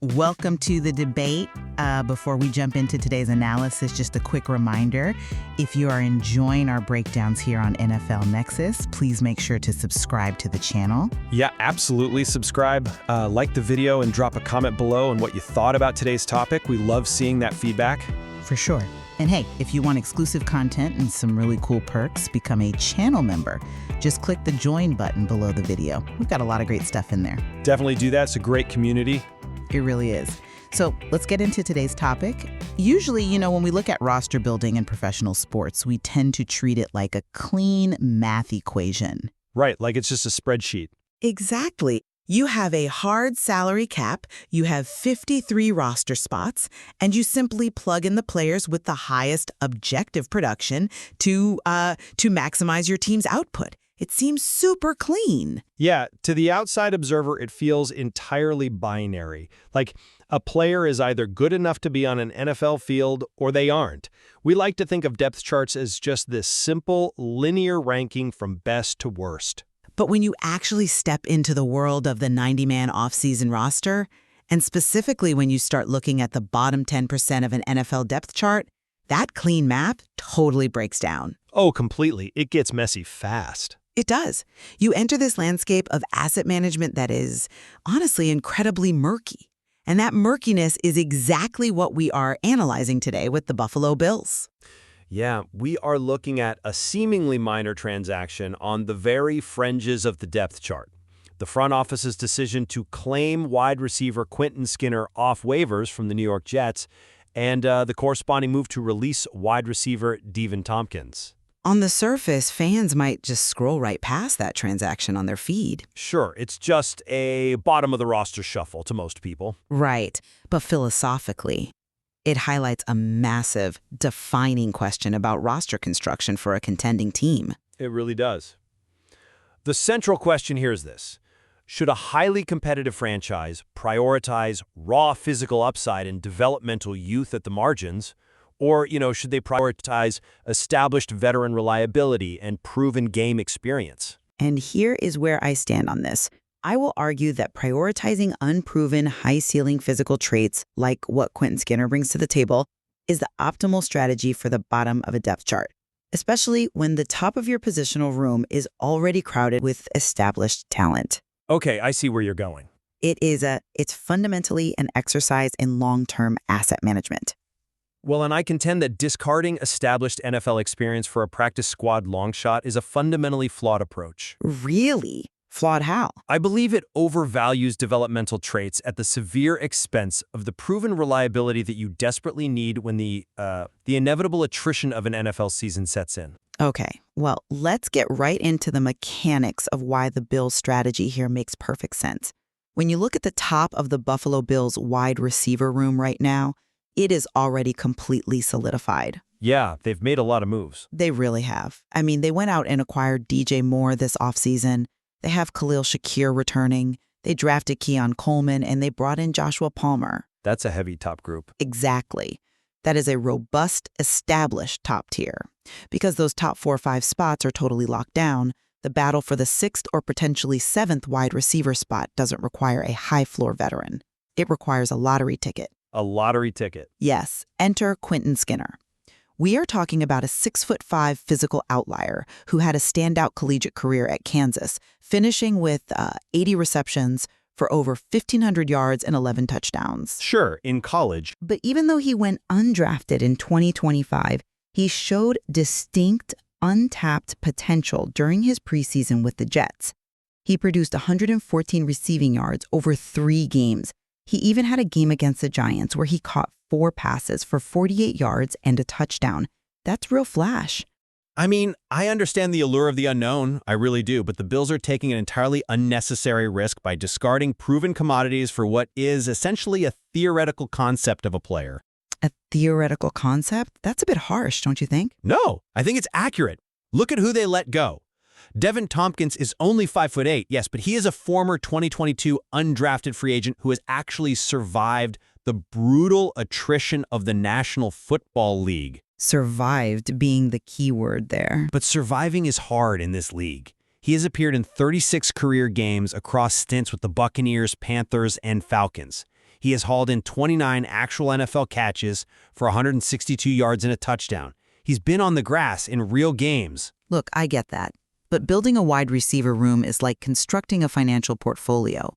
Welcome to the debate. Before we jump into today's analysis, just a quick reminder, if you are enjoying our breakdowns here on NFL Nexus, please make sure to subscribe to the channel. Yeah, absolutely. Subscribe, like the video, and drop a comment below on what you thought about today's topic. We love seeing that feedback. For sure. And hey, if you want exclusive content and some really cool perks, become a channel member. Just click the join button below the video. We've got a lot of great stuff in there. Definitely do that. It's a great community. It really is. So let's get into today's topic. Usually, when we look at roster building in professional sports, we tend to treat it like a clean math equation. Right, like it's just a spreadsheet. Exactly. You have a hard salary cap, you have 53 roster spots, and you simply plug in the players with the highest objective production to maximize your team's output. It seems super clean. Yeah, to the outside observer, it feels entirely binary. Like a player is either good enough to be on an NFL field or they aren't. We like to think of depth charts as just this simple, linear ranking from best to worst. But when you actually step into the world of the 90-man offseason roster, and specifically when you start looking at the bottom 10% of an NFL depth chart, that clean map totally breaks down. Oh, completely. It gets messy fast. It does. You enter this landscape of asset management that is, honestly, incredibly murky. And that murkiness is exactly what we are analyzing today with the Buffalo Bills. Yeah, we are looking at a seemingly minor transaction on the very fringes of the depth chart. The front office's decision to claim wide receiver Quentin Skinner off waivers from the New York Jets, and the corresponding move to release wide receiver Devin Tompkins. On the surface, fans might just scroll right past that transaction on their feed. Sure, it's just a bottom-of-the-roster shuffle to most people. Right, but philosophically, it highlights a massive, defining question about roster construction for a contending team. It really does. The central question here is this. Should a highly competitive franchise prioritize raw physical upside and developmental youth at the margins? Or, should they prioritize established veteran reliability and proven game experience? And here is where I stand on this. I will argue that prioritizing unproven, high-ceiling physical traits, like what Quentin Skinner brings to the table, is the optimal strategy for the bottom of a depth chart, especially when the top of your positional room is already crowded with established talent. Okay, I see where you're going. It's fundamentally an exercise in long-term asset management. Well, and I contend that discarding established NFL experience for a practice squad long shot is a fundamentally flawed approach. Really? Flawed how? I believe it overvalues developmental traits at the severe expense of the proven reliability that you desperately need when the inevitable attrition of an NFL season sets in. Okay, well, let's get right into the mechanics of why the Bills' strategy here makes perfect sense. When you look at the top of the Buffalo Bills' wide receiver room right now, it is already completely solidified. Yeah, they've made a lot of moves. They really have. I mean, they went out and acquired DJ Moore this offseason. They have Khalil Shakir returning. They drafted Keon Coleman, and they brought in Joshua Palmer. That's a heavy top group. Exactly. That is a robust, established top tier. Because those top 4 or 5 spots are totally locked down, the battle for the 6th or potentially 7th wide receiver spot doesn't require a high-floor veteran. It requires a lottery ticket. A lottery ticket. Yes, enter Quentin Skinner. We are talking about a 6'5" physical outlier who had a standout collegiate career at Kansas, finishing with 80 receptions for over 1,500 yards and 11 touchdowns. Sure, in college. But even though he went undrafted in 2025, he showed distinct, untapped potential during his preseason with the Jets. He produced 114 receiving yards over 3 games. He even had a game against the Giants where he caught 4 passes for 48 yards and a touchdown. That's real flash. I mean, I understand the allure of the unknown, I really do, but the Bills are taking an entirely unnecessary risk by discarding proven commodities for what is essentially a theoretical concept of a player. A theoretical concept? That's a bit harsh, don't you think? No, I think it's accurate. Look at who they let go. Devin Tompkins is only 5'8", yes, but he is a former 2022 undrafted free agent who has actually survived the brutal attrition of the National Football League. Survived being the key word there. But surviving is hard in this league. He has appeared in 36 career games across stints with the Buccaneers, Panthers, and Falcons. He has hauled in 29 actual NFL catches for 162 yards and a touchdown. He's been on the grass in real games. Look, I get that. But building a wide receiver room is like constructing a financial portfolio.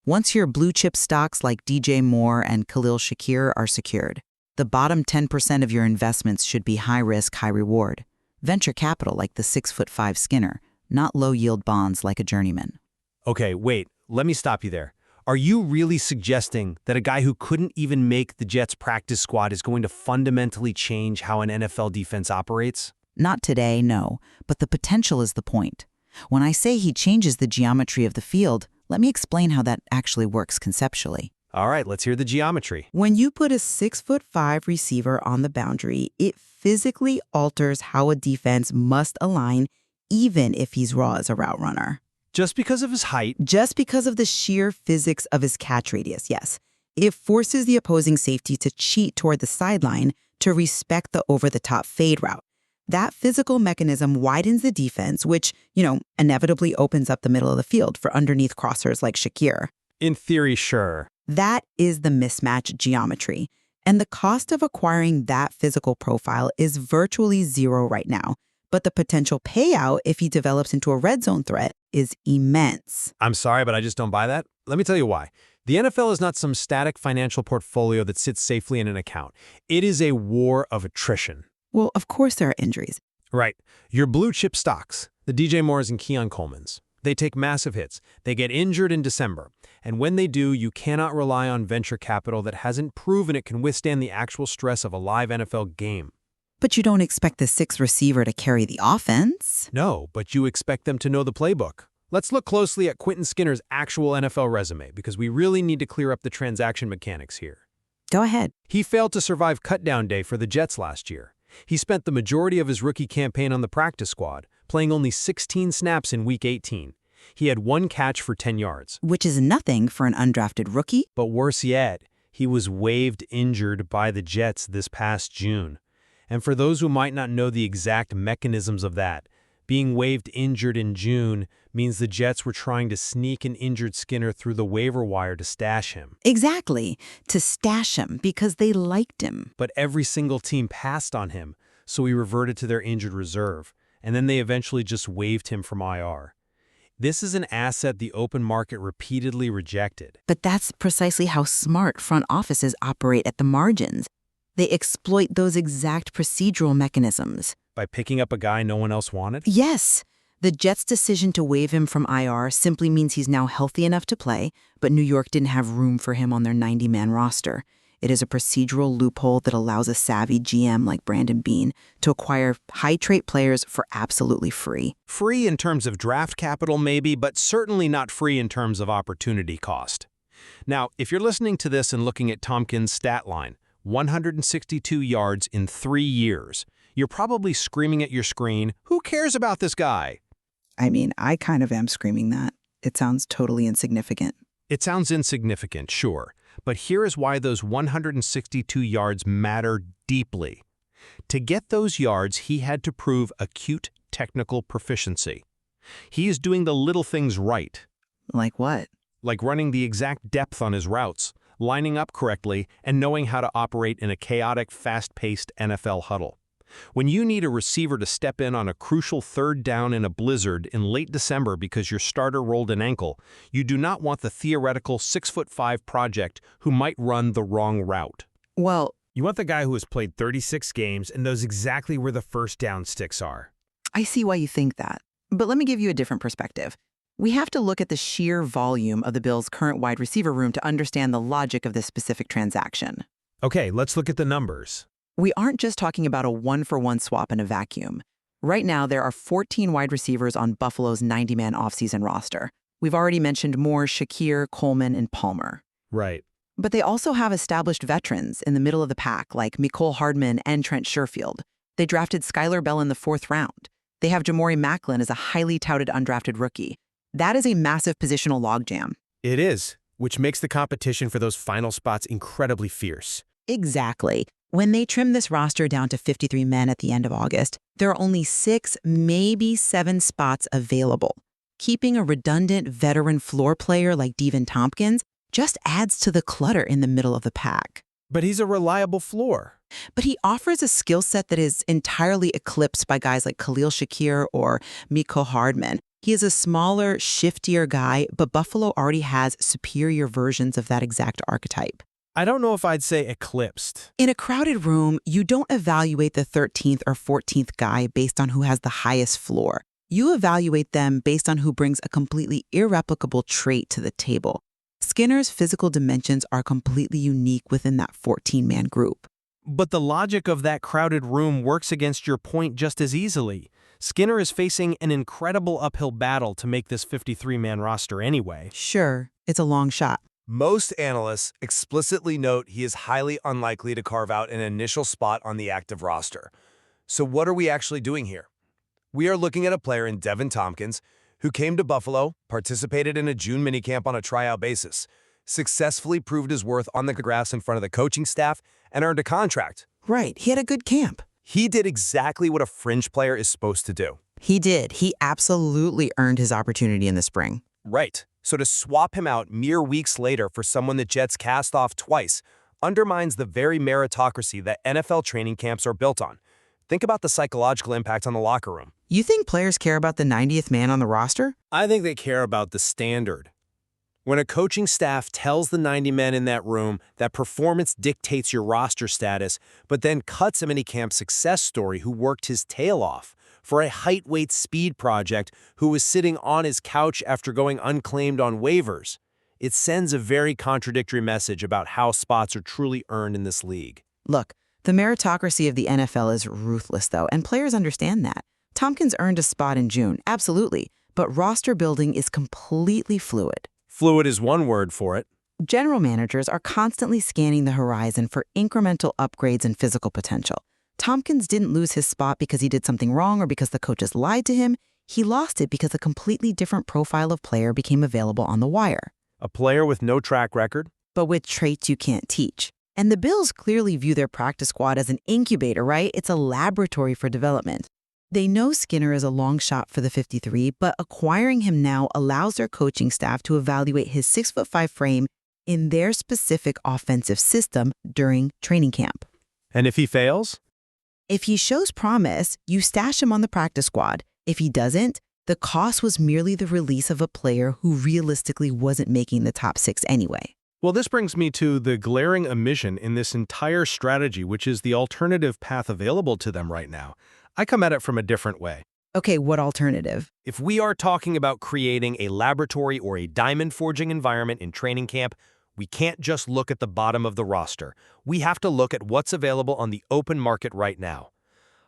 Once your blue-chip stocks like DJ Moore and Khalil Shakir are secured, the bottom 10% of your investments should be high-risk, high-reward. Venture capital like the 6'5" Skinner, not low-yield bonds like a journeyman. Okay, wait, let me stop you there. Are you really suggesting that a guy who couldn't even make the Jets practice squad is going to fundamentally change how an NFL defense operates? Not today, no, but the potential is the point. When I say he changes the geometry of the field, let me explain how that actually works conceptually. All right, let's hear the geometry. When you put a 6'5" receiver on the boundary, it physically alters how a defense must align, even if he's raw as a route runner. Just because of his height? Just because of the sheer physics of his catch radius, yes. It forces the opposing safety to cheat toward the sideline to respect the over-the-top fade route. That physical mechanism widens the defense, which, inevitably opens up the middle of the field for underneath crossers like Shakir. In theory, sure. That is the mismatch geometry. And the cost of acquiring that physical profile is virtually zero right now. But the potential payout if he develops into a red zone threat is immense. I'm sorry, but I just don't buy that. Let me tell you why. The NFL is not some static financial portfolio that sits safely in an account. It is a war of attrition. Well, of course there are injuries. Right. Your blue chip stocks, the DJ Moores and Keon Coleman's, they take massive hits. They get injured in December. And when they do, you cannot rely on venture capital that hasn't proven it can withstand the actual stress of a live NFL game. But you don't expect the sixth receiver to carry the offense. No, but you expect them to know the playbook. Let's look closely at Quentin Skinner's actual NFL resume because we really need to clear up the transaction mechanics here. Go ahead. He failed to survive cutdown day for the Jets last year. He spent the majority of his rookie campaign on the practice squad, playing only 16 snaps in Week 18. He had 1 catch for 10 yards. Which is nothing for an undrafted rookie. But worse yet, he was waived injured by the Jets this past June. And for those who might not know the exact mechanisms of that, being waived injured in June means the Jets were trying to sneak an injured Skinner through the waiver wire to stash him. Exactly, to stash him because they liked him. But every single team passed on him, so he reverted to their injured reserve, and then they eventually just waived him from IR. This is an asset the open market repeatedly rejected. But that's precisely how smart front offices operate at the margins. They exploit those exact procedural mechanisms. By picking up a guy no one else wanted? Yes. The Jets' decision to waive him from IR simply means he's now healthy enough to play, but New York didn't have room for him on their 90-man roster. It is a procedural loophole that allows a savvy GM like Brandon Beane to acquire high-trait players for absolutely free. Free in terms of draft capital maybe, but certainly not free in terms of opportunity cost. Now, if you're listening to this and looking at Tompkins' stat line, 162 yards in 3 years, you're probably screaming at your screen, "Who cares about this guy?" I mean, I kind of am screaming that. It sounds totally insignificant. It sounds insignificant, sure, but here is why those 162 yards matter deeply. To get those yards, he had to prove acute technical proficiency. He is doing the little things right. Like what? Like running the exact depth on his routes, lining up correctly, and knowing how to operate in a chaotic, fast-paced NFL huddle. When you need a receiver to step in on a crucial third down in a blizzard in late December because your starter rolled an ankle, you do not want the theoretical 6'5" project who might run the wrong route. Well, You want the guy who has played 36 games and knows exactly where the first down sticks are. I see why you think that. But let me give you a different perspective. We have to look at the sheer volume of the Bills' current wide receiver room to understand the logic of this specific transaction. Okay, let's look at the numbers. We aren't just talking about a one-for-one swap in a vacuum. Right now, there are 14 wide receivers on Buffalo's 90-man offseason roster. We've already mentioned Moore, Shakir, Coleman, and Palmer. Right. But they also have established veterans in the middle of the pack like Mecole Hardman and Trent Sherfield. They drafted Skylar Bell in the 4th round. They have Jamori Macklin as a highly touted undrafted rookie. That is a massive positional logjam. It is, which makes the competition for those final spots incredibly fierce. Exactly. When they trim this roster down to 53 men at the end of August, there are only 6, maybe 7 spots available. Keeping a redundant veteran floor player like Devin Tompkins just adds to the clutter in the middle of the pack. But he's a reliable floor. But he offers a skill set that is entirely eclipsed by guys like Khalil Shakir or Miko Hardman. He is a smaller, shiftier guy, but Buffalo already has superior versions of that exact archetype. I don't know if I'd say eclipsed. In a crowded room, you don't evaluate the 13th or 14th guy based on who has the highest floor. You evaluate them based on who brings a completely irreplicable trait to the table. Skinner's physical dimensions are completely unique within that 14-man group. But the logic of that crowded room works against your point just as easily. Skinner is facing an incredible uphill battle to make this 53-man roster anyway. Sure, it's a long shot. Most analysts explicitly note he is highly unlikely to carve out an initial spot on the active roster. So what are we actually doing here? We are looking at a player in Devin Tompkins who came to Buffalo, participated in a June minicamp on a tryout basis, successfully proved his worth on the grass in front of the coaching staff, and earned a contract. Right, he had a good camp. He did exactly what a fringe player is supposed to do. He did. He absolutely earned his opportunity in the spring. Right. So to swap him out mere weeks later for someone the Jets cast off twice undermines the very meritocracy that NFL training camps are built on. Think about the psychological impact on the locker room. You think players care about the 90th man on the roster? I think they care about the standard. When a coaching staff tells the 90 men in that room that performance dictates your roster status, but then cuts a minicamp success story who worked his tail off for a height-weight speed project who was sitting on his couch after going unclaimed on waivers, it sends a very contradictory message about how spots are truly earned in this league. Look, the meritocracy of the NFL is ruthless, though, and players understand that. Tompkins earned a spot in June, absolutely, but roster building is completely fluid. Fluid is one word for it. General managers are constantly scanning the horizon for incremental upgrades and physical potential. Tompkins didn't lose his spot because he did something wrong or because the coaches lied to him. He lost it because a completely different profile of player became available on the wire. A player with no track record? But with traits you can't teach. And the Bills clearly view their practice squad as an incubator, right? It's a laboratory for development. They know Skinner is a long shot for the 53, but acquiring him now allows their coaching staff to evaluate his 6'5" frame in their specific offensive system during training camp. And if he fails? If he shows promise, you stash him on the practice squad. If he doesn't, the cost was merely the release of a player who realistically wasn't making the top 6 anyway. Well, this brings me to the glaring omission in this entire strategy, which is the alternative path available to them right now. I come at it from a different way. Okay, what alternative? If we are talking about creating a laboratory or a diamond forging environment in training camp, we can't just look at the bottom of the roster. We have to look at what's available on the open market right now.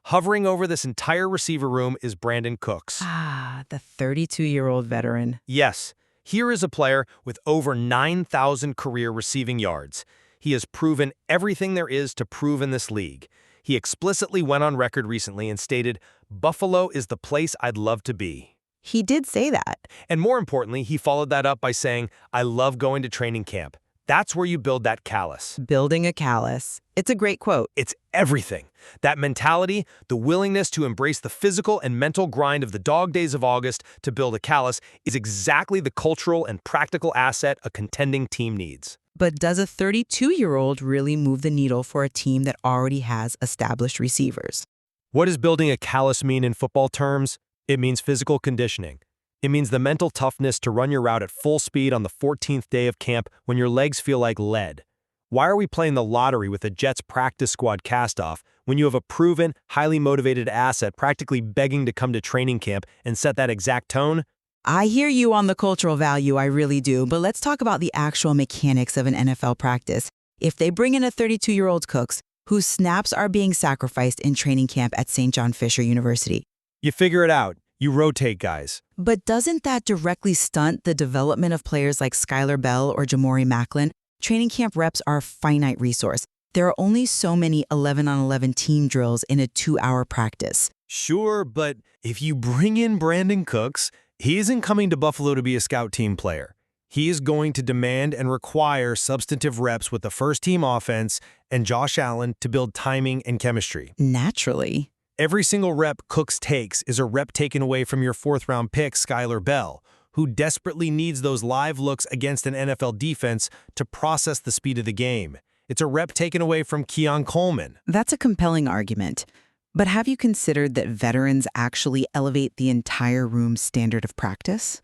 Hovering over this entire receiver room is Brandon Cooks. Ah, the 32-year-old veteran. Yes, here is a player with over 9,000 career receiving yards. He has proven everything there is to prove in this league. He explicitly went on record recently and stated, "Buffalo is the place I'd love to be." He did say that. And more importantly, he followed that up by saying, "I love going to training camp. That's where you build that callus." Building a callus. It's a great quote. It's everything. That mentality, the willingness to embrace the physical and mental grind of the dog days of August to build a callus is exactly the cultural and practical asset a contending team needs. But does a 32-year-old really move the needle for a team that already has established receivers? What does building a callus mean in football terms? It means physical conditioning. It means the mental toughness to run your route at full speed on the 14th day of camp when your legs feel like lead. Why are we playing the lottery with a Jets practice squad cast-off when you have a proven, highly motivated asset practically begging to come to training camp and set that exact tone? I hear you on the cultural value, I really do, but let's talk about the actual mechanics of an NFL practice. If they bring in a 32-year-old Cooks, whose snaps are being sacrificed in training camp at St. John Fisher University. You figure it out. You rotate guys. But doesn't that directly stunt the development of players like Skylar Bell or Jamori Macklin? Training camp reps are a finite resource. There are only so many 11-on-11 team drills in a 2-hour practice. Sure, but if you bring in Brandon Cooks, he isn't coming to Buffalo to be a scout team player. He is going to demand and require substantive reps with the first-team offense and Josh Allen to build timing and chemistry. Naturally. Every single rep Cooks takes is a rep taken away from your 4th-round pick, Skylar Bell, who desperately needs those live looks against an NFL defense to process the speed of the game. It's a rep taken away from Keon Coleman. That's a compelling argument. But have you considered that veterans actually elevate the entire room's standard of practice?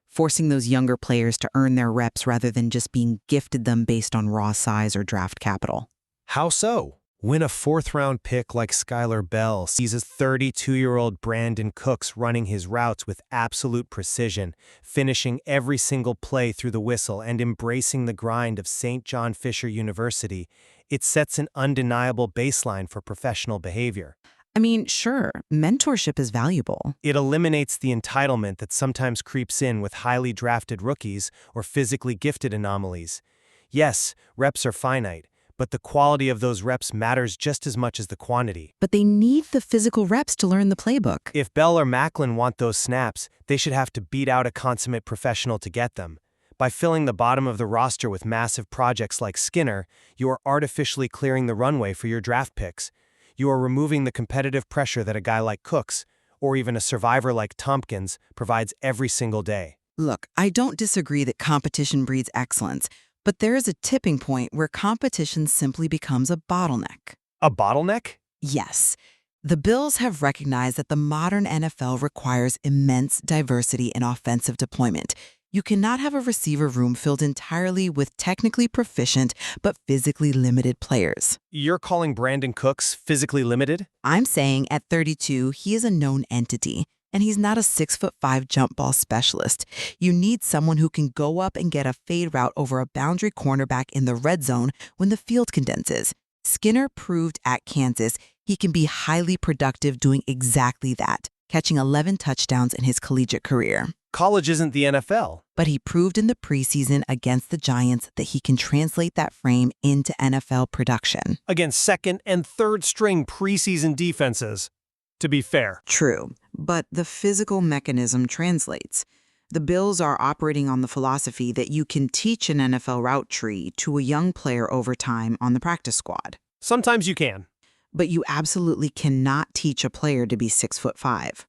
Forcing those younger players to earn their reps rather than just being gifted them based on raw size or draft capital. How so? When a fourth-round pick like Skylar Bell sees his 32-year-old Brandon Cooks running his routes with absolute precision, finishing every single play through the whistle and embracing the grind of St. John Fisher University, it sets an undeniable baseline for professional behavior. I mean, sure, mentorship is valuable. It eliminates the entitlement that sometimes creeps in with highly drafted rookies or physically gifted anomalies. Yes, reps are finite, but the quality of those reps matters just as much as the quantity. But they need the physical reps to learn the playbook. If Bell or Macklin want those snaps, they should have to beat out a consummate professional to get them. By filling the bottom of the roster with massive projects like Skinner, you are artificially clearing the runway for your draft picks. You are removing the competitive pressure that a guy like Cooks, or even a survivor like Tompkins, provides every single day. Look, I don't disagree that competition breeds excellence, but there is a tipping point where competition simply becomes a bottleneck. A bottleneck? Yes. The Bills have recognized that the modern NFL requires immense diversity in offensive deployment. You cannot have a receiver room filled entirely with technically proficient but physically limited players. You're calling Brandon Cooks physically limited? I'm saying at 32, he is a known entity, and he's not a 6'5" jump ball specialist. You need someone who can go up and get a fade route over a boundary cornerback in the red zone when the field condenses. Skinner proved at Kansas he can be highly productive doing exactly that, catching 11 touchdowns in his collegiate career. College isn't the NFL. But he proved in the preseason against the Giants that he can translate that frame into NFL production. Against second and third string preseason defenses, to be fair. True, but the physical mechanism translates. The Bills are operating on the philosophy that you can teach an NFL route tree to a young player over time on the practice squad. Sometimes you can. But you absolutely cannot teach a player to be 6'5".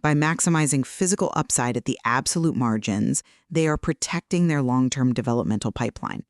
By maximizing physical upside at the absolute margins, they are protecting their long-term developmental pipeline.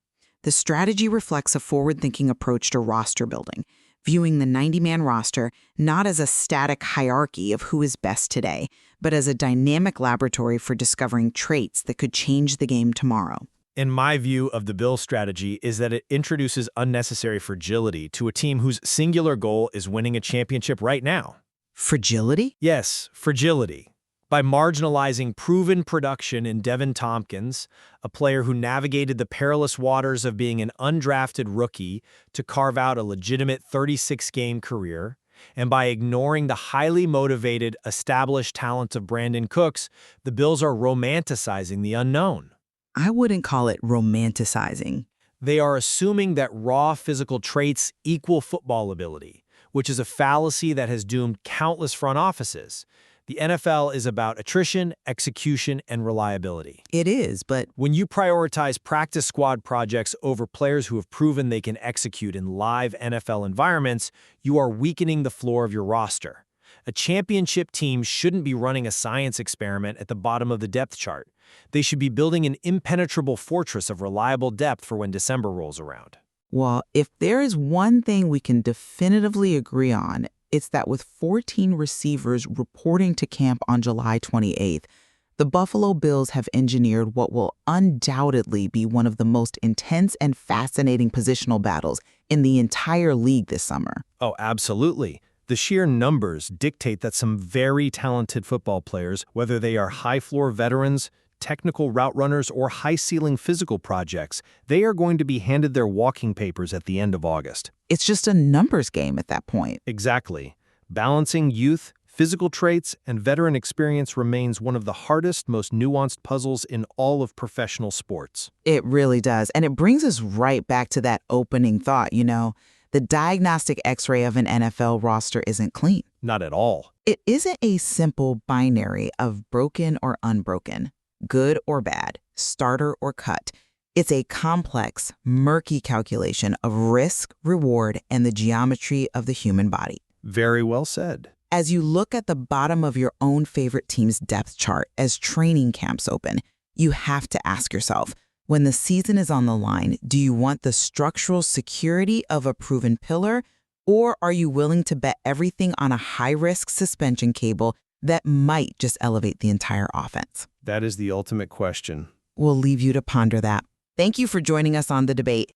The strategy reflects a forward-thinking approach to roster building, viewing the 90-man roster not as a static hierarchy of who is best today, but as a dynamic laboratory for discovering traits that could change the game tomorrow. In my view of the Bills' strategy is that it introduces unnecessary fragility to a team whose singular goal is winning a championship right now. Fragility? Yes, fragility. By marginalizing proven production in Devin Tompkins, a player who navigated the perilous waters of being an undrafted rookie to carve out a legitimate 36-game career, and by ignoring the highly motivated, established talent of Brandon Cooks, the Bills are romanticizing the unknown. I wouldn't call it romanticizing. They are assuming that raw physical traits equal football ability, which is a fallacy that has doomed countless front offices. The NFL is about attrition, execution, and reliability. It is, but When you prioritize practice squad projects over players who have proven they can execute in live NFL environments, you are weakening the floor of your roster. A championship team shouldn't be running a science experiment at the bottom of the depth chart. They should be building an impenetrable fortress of reliable depth for when December rolls around. well, if there is one thing we can definitively agree on, it's that with 14 receivers reporting to camp on July 28th, the Buffalo Bills have engineered what will undoubtedly be one of the most intense and fascinating positional battles in the entire league this summer. Oh, absolutely. The sheer numbers dictate that some very talented football players, whether they are high-floor veterans, technical route runners, or high-ceiling physical projects, they are going to be handed their walking papers at the end of August. It's just a numbers game at that point. Exactly. Balancing youth, physical traits, and veteran experience remains one of the hardest, most nuanced puzzles in all of professional sports. It really does. And it brings us right back to that opening thought, the diagnostic x-ray of an NFL roster isn't clean. Not at all. It isn't a simple binary of broken or unbroken, good or bad, starter or cut. It's a complex, murky calculation of risk, reward, and the geometry of the human body. Very well said. As you look at the bottom of your own favorite team's depth chart as training camps open, you have to ask yourself, when the season is on the line, do you want the structural security of a proven pillar, or are you willing to bet everything on a high-risk suspension cable that might just elevate the entire offense? That is the ultimate question. We'll leave you to ponder that. Thank you for joining us on The Debate.